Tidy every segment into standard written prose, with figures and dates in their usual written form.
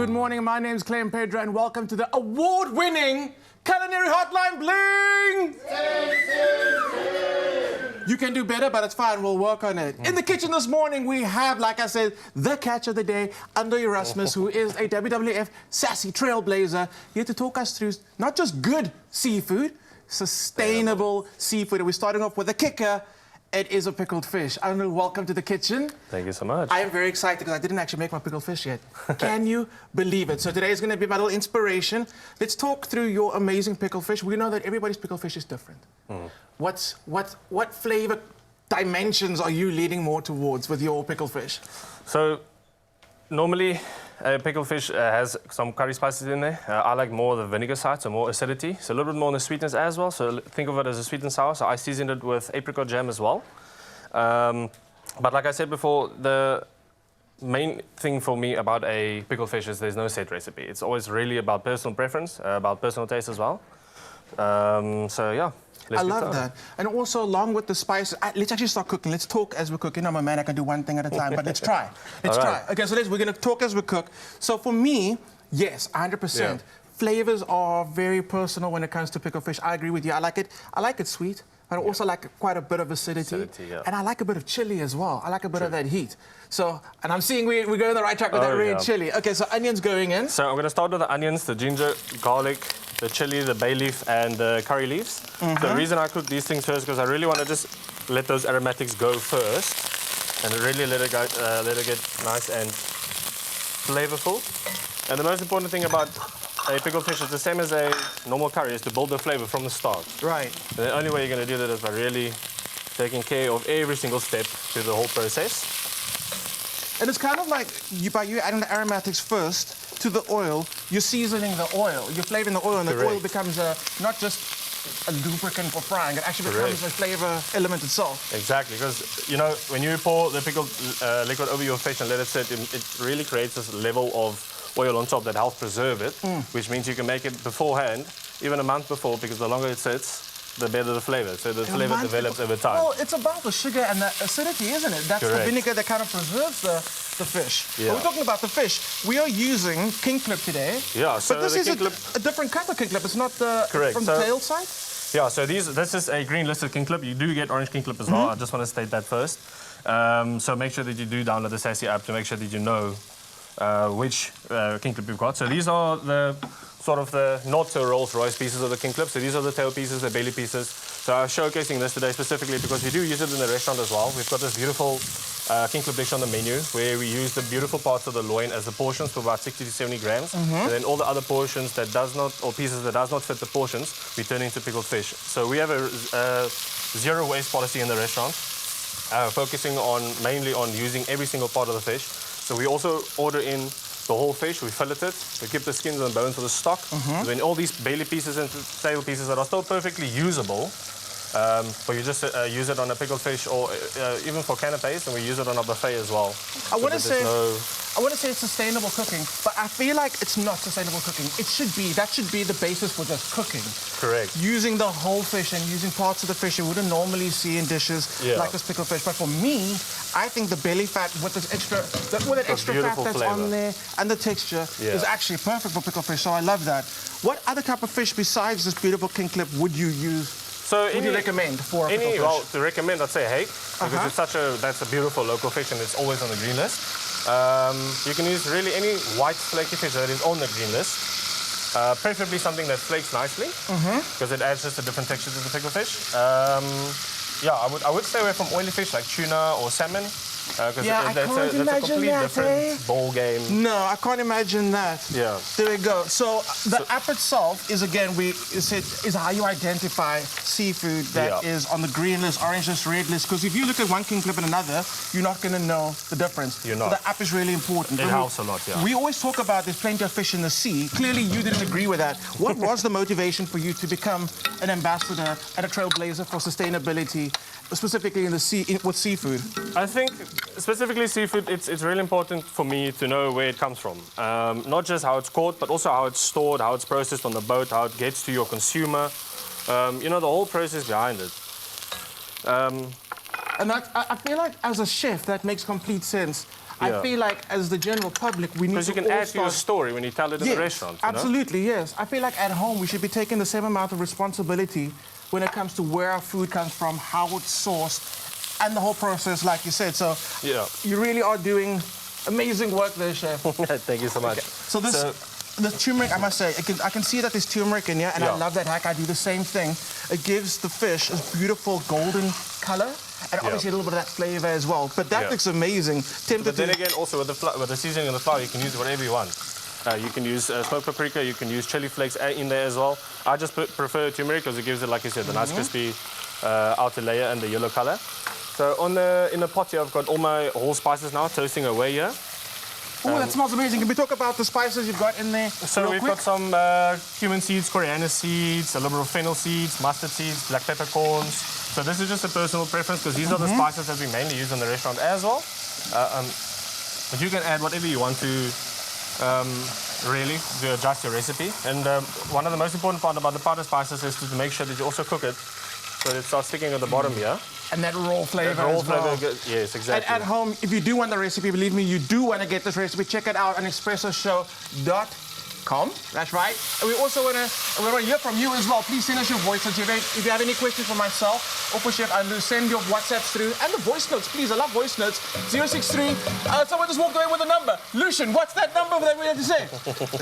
Good morning, my name's Clem Pedro and welcome to the award-winning Culinary Hotline Bling! You can do better, but it's fine, we'll work on it. In the kitchen this morning, we have, like I said, the catch of the day, Ando Erasmus, who is a WWF sassy trailblazer, here to talk us through not just good seafood, sustainable seafood. And we're starting off with a kicker. It is a pickled fish. Ando, welcome to the kitchen. Thank you so much. I am very excited because I didn't actually make my pickled fish yet. Can you believe it? So today is going to be my little inspiration. Let's talk through your amazing pickled fish. We know that everybody's pickled fish is different. What flavor dimensions are you leaning more towards with your pickled fish? So, normally, a pickled fish has some curry spices in there. I like more the vinegar side, so more acidity. So a little bit more on the sweetness as well. So think of it as a sweet and sour. So I seasoned it with apricot jam as well. But like I said before, the main thing for me about a pickled fish is there's no set recipe. It's always really about personal preference, about personal taste as well. So yeah. I love that. And also, along with the spices, let's actually start cooking. Let's talk as we're cooking. I'm a man, I can do one thing at a time, but let's try. Let's try. Okay, so we're going to talk as we cook. So for me, yes, 100%. Yeah. Flavors are very personal when it comes to pickled fish. I agree with you. I like it sweet, but I also like quite a bit of acidity. And I like a bit of chili as well. I like a bit of that heat. So, and I'm seeing we're going the right track with that red chili. Okay, so onions going in. So I'm going to start with the onions, the ginger, garlic, the chili, the bay leaf, and the curry leaves. The reason I cook these things first is because I really want to just let those aromatics go first, and really let it get nice and flavorful. And the most important thing about a pickled fish is the same as a normal curry, is to build the flavor from the start. Right. And the only way you're going to do that is by really taking care of every single step through the whole process. And it's kind of like by you adding the aromatics first to the oil, you're seasoning the oil, you're flavoring the oil, and the oil becomes not just a lubricant for frying, it actually becomes a flavor element itself. Exactly, because, you know, when you pour the pickled liquid over your fish and let it sit, it really creates this level of oil on top that helps preserve it, which means you can make it beforehand, even a month before, because the longer it sits, the better the flavor. So the flavor develops over time. Well, it's about the sugar and the acidity, isn't it? That's the vinegar that kind of preserves the fish. Yeah. But we're talking about the fish. We are using king clip today. Yeah, so but this is a different kind of king clip. It's not the from the tail side? Yeah, so this is a green listed king clip. You do get orange king clip as well. I just want to state that first. So make sure that you do download the Sassy app to make sure that you know which king clip you've got. So these are the sort of the not so Rolls Royce pieces of the king clip. So these are the tail pieces, the belly pieces. So I'm showcasing this today specifically because we do use it in the restaurant as well. We've got this beautiful king clip dish on the menu where we use the beautiful parts of the loin as the portions for about 60 to 70 grams. And then all the other portions that does not, or pieces that does not fit the portions, we turn into pickled fish. So we have a zero waste policy in the restaurant, focusing mainly on using every single part of the fish. So we also order in the whole fish, we fillet it, we keep the skins and bones for the stock. Then all these belly pieces and tail pieces that are still perfectly usable, but you just use it on a pickled fish or even for canapes, and we use it on a buffet as well. I want to say it's sustainable cooking, but I feel like it's not sustainable cooking. That should be the basis for just cooking. Correct. Using the whole fish and using parts of the fish you wouldn't normally see in dishes like this pickled fish. But for me, I think the belly fat with this extra, that extra fat that's on there and the texture is actually perfect for pickled fish. So I love that. What other type of fish besides this beautiful king clip would you use? So would you recommend for a pickled fish? Well, to recommend, I'd say hake, because that's a beautiful local fish and it's always on the green list. You can use really any white flaky fish that is on the green list. Preferably something that flakes nicely, because it adds just a different texture to the pickled fish. Yeah, I would stay away from oily fish like tuna or salmon. Because that's a completely different ball game. No, I can't imagine that. Yeah. There we go. So the app itself is, again, is how you identify seafood that is on the green list, orange list, red list. Because if you look at one king clip and another, you're not going to know the difference. You're not. So the app is really important. It helps a lot, yeah. We always talk about there's plenty of fish in the sea. Clearly, you didn't agree with that. What was the motivation for you to become an ambassador and a trailblazer for sustainability, specifically in the sea, with seafood? I think specifically seafood, it's really important for me to know where it comes from. Not just how it's caught, but also how it's stored, how it's processed on the boat, how it gets to your consumer. You know, the whole process behind it. And I feel like as a chef, that makes complete sense. I feel like as the general public, we need Because to you can all add to your start... story when you tell it in the restaurant. You know? Absolutely, yes. I feel like at home we should be taking the same amount of responsibility when it comes to where our food comes from, how it's sourced, and the whole process, like you said. So you really are doing amazing work there, Chef. Thank you so much. So the turmeric, I must say, I can see that there's turmeric in here, and I love that hack. I do the same thing. It gives the fish a beautiful golden color, and obviously a little bit of that flavor as well. But that looks amazing. But then again, also with the seasoning and the flour, you can use whatever you want. You can use smoked paprika, you can use chili flakes in there as well. I just prefer turmeric because it gives it, like you said, the nice crispy outer layer and the yellow color. So in the pot here, I've got all my whole spices now, toasting away here. Oh, that smells amazing. Can we talk about the spices you've got in there? So we've got some cumin seeds, coriander seeds, a little bit of fennel seeds, mustard seeds, black peppercorns. So this is just a personal preference because these are the spices that we mainly use in the restaurant as well. But you can add whatever you want to really to adjust your recipe. And one of the most important part about the powder spices is to make sure that you also cook it so that it starts sticking at the bottom here. And that raw flavor Yes, exactly. And at home, if you do want the recipe, believe me, you do want to get this recipe, check it out on expressoshow.com. That's right. And we also want to hear from you as well. Please send us your voice notes. If you have any questions for myself or for Chef Andrew, send your WhatsApps through. And the voice notes, please. I love voice notes. 063. Someone just walked away with a number. Lucian, what's that number that we have to say?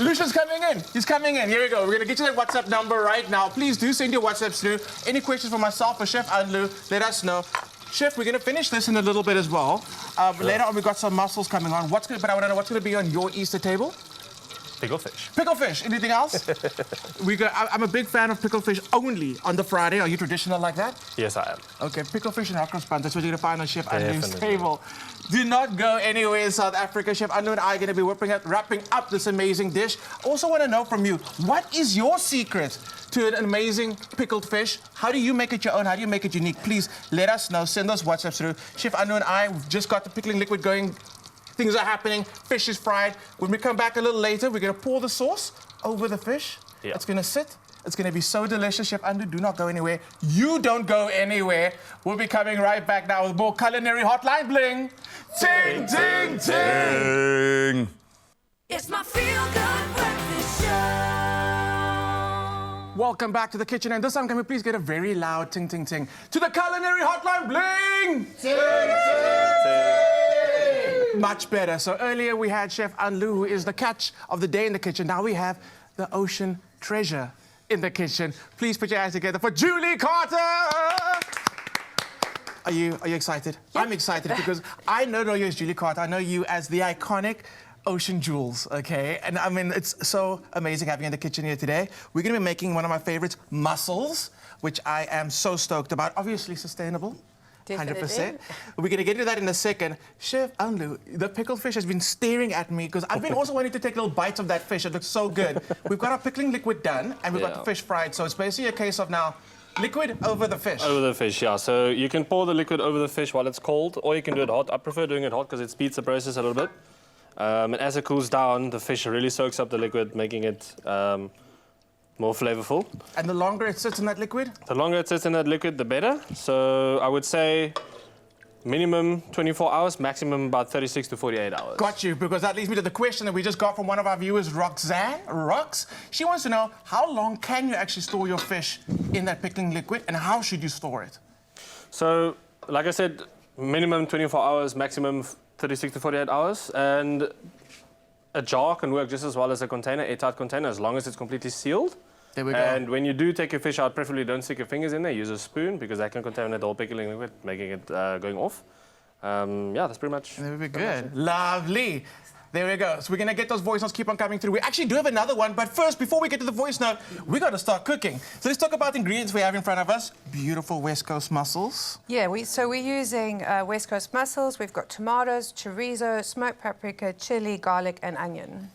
Lucian's coming in. He's coming in. Here we go. We're going to get you that WhatsApp number right now. Please do send your WhatsApps through. Any questions for myself or Chef Andrew, let us know. Chef, we're going to finish this in a little bit as well. Later on, we've got some mussels coming on. But I want to know what's going to be on your Easter table? Pickled fish. Pickled fish. Anything else? I'm a big fan of pickled fish only on the Friday. Are you traditional like that? Yes, I am. Okay, pickled fish and okra sponge. That's what you're going to find on Chef Andrew's table. Do not go anywhere in South Africa. Chef Andrew and I are going to be wrapping up this amazing dish. I also want to know from you, what is your secret to an amazing pickled fish? How do you make it your own? How do you make it unique? Please let us know. Send us WhatsApps through. Chef Andrew and I, we've just got the pickling liquid going. Things are happening. Fish is fried. When we come back a little later, we're going to pour the sauce over the fish. Yeah. It's going to sit. It's going to be so delicious. Chef Andrew, do not go anywhere. You don't go anywhere. We'll be coming right back now with more Culinary Hotline Bling. Ting, ting, ting. It's my feel-good breakfast show. Welcome back to the kitchen. And this time, can we please get a very loud ting, ting, ting to the Culinary Hotline Bling? Ting, ting, ting. Much better. So earlier we had Chef Andrew, who is the catch of the day in the kitchen. Now we have the ocean treasure in the kitchen. Please put your hands together for Julie Carter. Are you excited? Yep. I'm excited because I don't know you as Julie Carter. I know you as the iconic Ocean Jewels, okay? And I mean, it's so amazing having you in the kitchen here today. We're going to be making one of my favorites, mussels, which I am so stoked about. Obviously sustainable. Definitely. 100%. We're going to get into that in a second. Chef Andrew, the pickled fish has been staring at me because I've been also wanting to take little bites of that fish. It looks so good. We've got our pickling liquid done and we've got the fish fried. So it's basically a case of now liquid over the fish. Over the fish, yeah. So you can pour the liquid over the fish while it's cold, or you can do it hot. I prefer doing it hot because it speeds the process a little bit. And as it cools down, the fish really soaks up the liquid, making it more flavorful. And the longer it sits in that liquid? The longer it sits in that liquid, the better. So I would say minimum 24 hours, maximum about 36 to 48 hours. Got you, because that leads me to the question that we just got from one of our viewers, Roxanne. She wants to know, how long can you actually store your fish in that pickling liquid, and how should you store it? So, like I said, minimum 24 hours, maximum 36 to 48 hours. And a jar can work just as well as a container, airtight container, as long as it's completely sealed. There we go. And when you do take your fish out, preferably don't stick your fingers in there. Use a spoon because that can contaminate the whole pickling liquid, making it going off. Yeah, that's pretty much. There we go. Lovely. There we go. So we're going to get those voice notes keep on coming through. We actually do have another one, but first, before we get to the voice note, we got to start cooking. So let's talk about the ingredients we have in front of us. Beautiful West Coast mussels. Yeah, we're using West Coast mussels. We've got tomatoes, chorizo, smoked paprika, chili, garlic, and onion.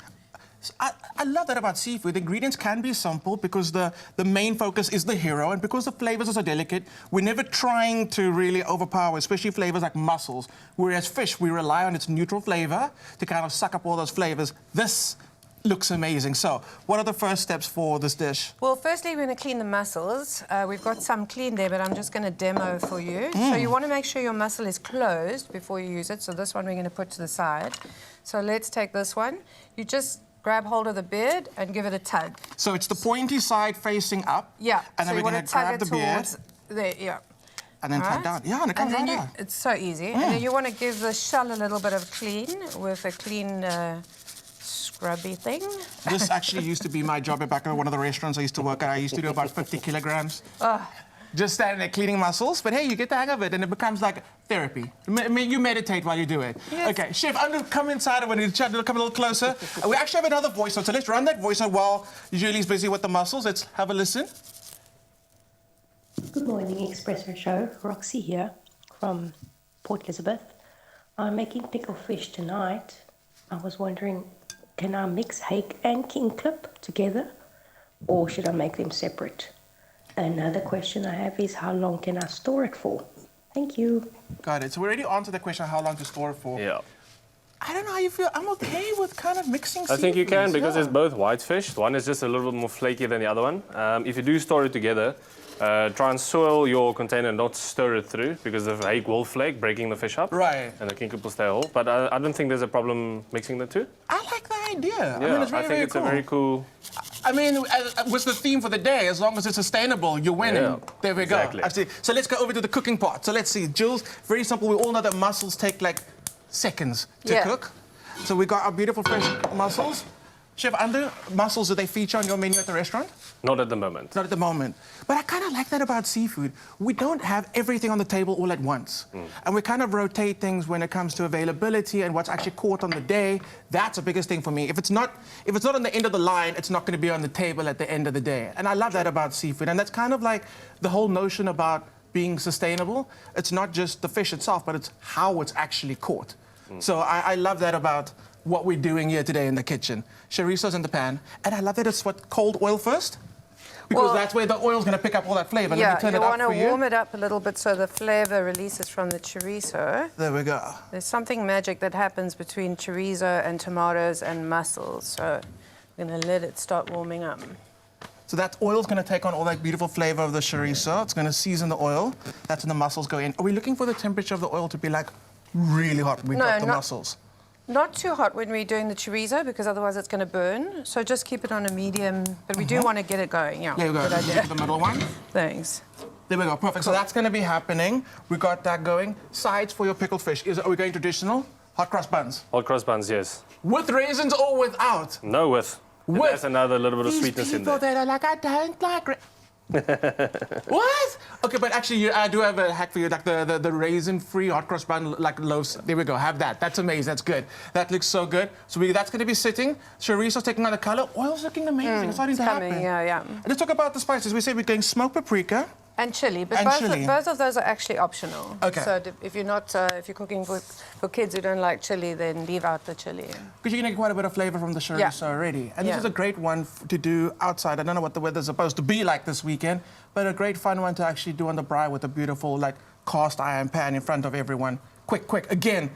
I love that about seafood. The ingredients can be simple because the main focus is the hero, and because the flavors are so delicate, we're never trying to really overpower, especially flavors like mussels. Whereas fish, we rely on its neutral flavor to kind of suck up all those flavors. This looks amazing. So, what are the first steps for this dish? Well, firstly, we're going to clean the mussels. We've got some clean there, but I'm just going to demo for you. So you want to make sure your mussel is closed before you use it. So this one we're going to put to the side. So let's take this one. You just grab hold of the beard and give it a tug. So it's the pointy side facing up. Yeah. And then so we're going to grab the beard. There, yeah. And then tug down. Yeah, and it comes right out. It's so easy. And then you want to give the shell a little bit of clean with a clean scrubby thing. This actually used to be my job back at one of the restaurants I used to work at. I used to do about 50 kilograms. Just standing there cleaning mussels. But hey, you get the hang of it and it becomes like therapy. You meditate while you do it. Yes. Okay, Chef, I'm going to come inside. I want to chat, come a little closer. We actually have another voice, so let's run that voice out while Julie's busy with the mussels. Let's have a listen. Good morning, Expresso show. Roxy here from Port Elizabeth. I'm making pickled fish tonight. I was wondering, can I mix hake and king clip together, or should I make them separate? Another question I have is, how long can I store it for? Thank you. Got it. So we already answered the question how long to store it for. Yeah. I don't know how you feel. I'm okay with kind of mixing I think you can seafoods, because yeah. it's both white fish. One is just a little bit more flaky than the other one. If you do store it together, try and soil your container and not stir it through because the hake will flake, breaking the fish up. Right. And the king clip will stay whole. But I don't think there's a problem mixing the two. I like the idea. Yeah, I mean, it's very, think it's very a very cool. I mean, what's the theme for the day? As long as it's sustainable, you're winning. Yeah, There we go. exactly. Absolutely. So let's go over to the cooking part. So let's see. Jules, very simple. We all know that mussels take like seconds to cook. So we got our beautiful fresh mussels. Chef Andrew, mussels, do they feature on your menu at the restaurant? Not at the moment. Not at the moment. But I kind of like that about seafood. We don't have everything on the table all at once. And we kind of rotate things when it comes to availability and what's actually caught on the day. That's the biggest thing for me. If it's not on the end of the line, it's not going to be on the table at the end of the day. And I love that about seafood. And that's kind of like the whole notion about being sustainable. It's not just the fish itself, but it's how it's actually caught. So I love that about what we're doing here today in the kitchen. Chorizo's in the pan, and I love that it's cold oil first, because that's where the oil's going to pick up all that flavor. Let me turn you it up want to for you. warm it up a little bit so the flavor releases from the chorizo. There we go. There's something magic that happens between chorizo and tomatoes and mussels. So I'm going to let it start warming up. So that oil's going to take on all that beautiful flavor of the chorizo. It's going to season the oil. That's when the mussels go in. Are we looking for the temperature of the oil to be like really hot when we got the mussels? Not too hot when we're doing the chorizo, because otherwise it's going to burn. So just keep it on a medium, but we do want to get it going. Yeah, There you go. good idea. The middle one. Thanks. There we go. Perfect. So that's going to be happening. We got that going. Sides for your pickled fish. Are we going traditional? Hot cross buns. Hot cross buns, yes. With raisins or without? No with. With. That's another little bit of sweetness in These people there. that are like, I don't like what? Okay, but actually, I do have a hack for you, like the raisin-free hot cross bun, like loaves. There we go. Have that. That's amazing. That's good. That looks so good. So that's going to be sitting. Chorizo's taking on the color. Oil's looking amazing. It's starting to happen. Yeah. And let's talk about the spices. We said we're going smoked paprika. And chili, but chili. both of those are actually optional. Okay. So if you're cooking for kids who don't like chili, then leave out the chili. Because you're going to get quite a bit of flavor from the chorizo already. And this is a great one to do outside. I don't know what the weather's supposed to be like this weekend, but a great fun one to actually do on the braai with a beautiful like cast iron pan in front of everyone. Quick. Again,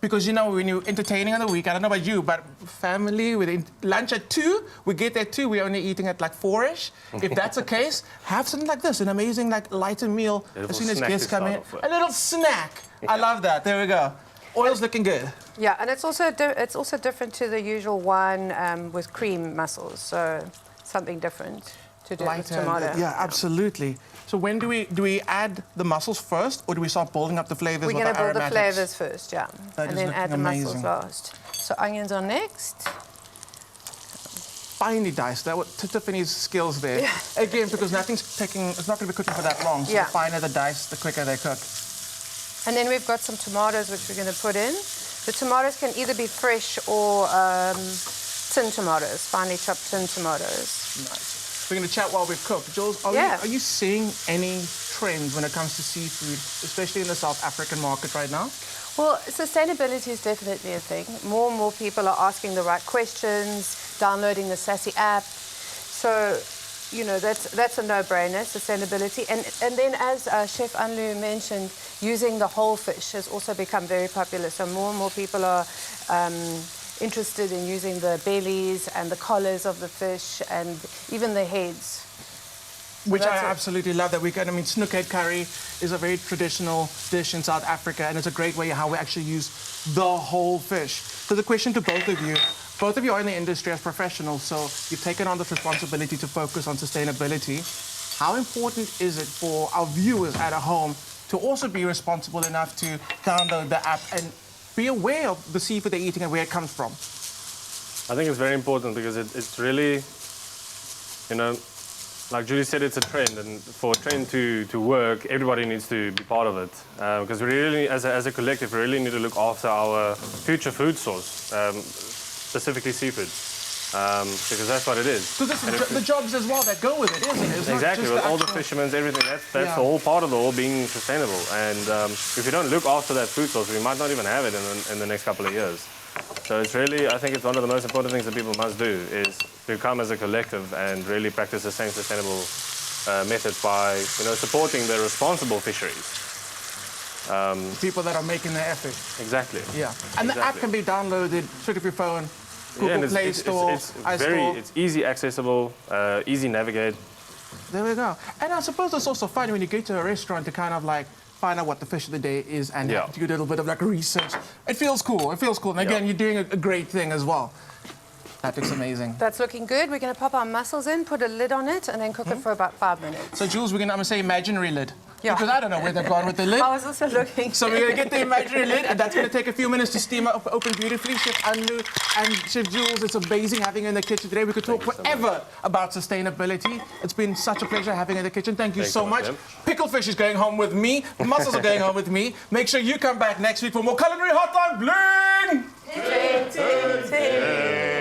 because you know when you're entertaining on the week, I don't know about you, but family, with lunch at 2, we get there at 2, we're only eating at like 4-ish. If that's the case, have something like this, an amazing like lighter meal as soon as guests come in. A little snack. I love that. There we go. Oil's looking good. Yeah, and it's also different to the usual one with cream mussels, so something different to do with tomato. Yeah, absolutely. So when do we add the mussels first, or do we start building up the flavors? We're with going to our build the aromatics? flavors first, yeah, That and is then add the looking mussels amazing. last. So onions are next. Finely diced. That was Tiffany's skills there. Yeah. Again, because it's not going to be cooking for that long. So Yeah. the finer the dice, the quicker they cook. And then we've got some tomatoes which we're going to put in. The tomatoes can either be fresh or tin tomatoes, finely chopped tin tomatoes. Nice. We're going to chat while we cook. Jules, are you seeing any trends when it comes to seafood, especially in the South African market right now? Well, sustainability is definitely a thing. More and more people are asking the right questions, downloading the Sassy app. So, you know, that's a no-brainer, sustainability. And then, as Chef Anlu mentioned, using the whole fish has also become very popular. So more and more people are interested in using the bellies and the collars of the fish and even the heads. Which I that's it. absolutely love that we can. I mean, snook head curry is a very traditional dish in South Africa, and it's a great way how we actually use the whole fish. So the question to both of you are in the industry as professionals, so you've taken on this responsibility to focus on sustainability. How important is it for our viewers at home to also be responsible enough to download the app and be aware of the seafood they're eating and where it comes from? I think it's very important because it's really, you know, like Julie said, it's a trend, and for a trend to work, everybody needs to be part of it. Because we really, as a collective, we really need to look after our future food source, specifically seafood, because that's what it is. So this is the jobs as well that go with it, isn't it? It's Exactly, not with just all the actual... fishermen, everything, that's Yeah. the whole part of the whole being sustainable. And if we don't look after that food source, we might not even have it in the next couple of years. So it's really, I think it's one of the most important things that people must do is to come as a collective and really practice the same sustainable methods by, you know, supporting the responsible fisheries. People that are making the effort. Exactly. Yeah. And the app can be downloaded straight off your phone, Google Yeah, and Play Store, iStore. it's easy accessible, easy navigate. There we go. And I suppose it's also fun when you go to a restaurant to kind of like find out what the fish of the day is and Yeah. do a little bit of like research. It feels cool. It feels cool. And again, you're doing a great thing as well. That looks amazing. That's looking good. We're going to pop our mussels in, put a lid on it, and then cook it for about 5 minutes. So Jules, I'm going to say imaginary lid. Yeah. Because I don't know where they've gone with the lid. I was also looking. So we're going to get the imaginary lid, and that's going to take a few minutes to steam up, open beautifully. Chef Anlu and Chef Jules, it's amazing having you in the kitchen today. We could talk forever about sustainability. It's been such a pleasure having you in the kitchen. Thank you Thanks so so much, much. Tim. Pickled fish is going home with me. The mussels are going home with me. Make sure you come back next week for more Culinary Hotline Bling! Ting, ting, ting.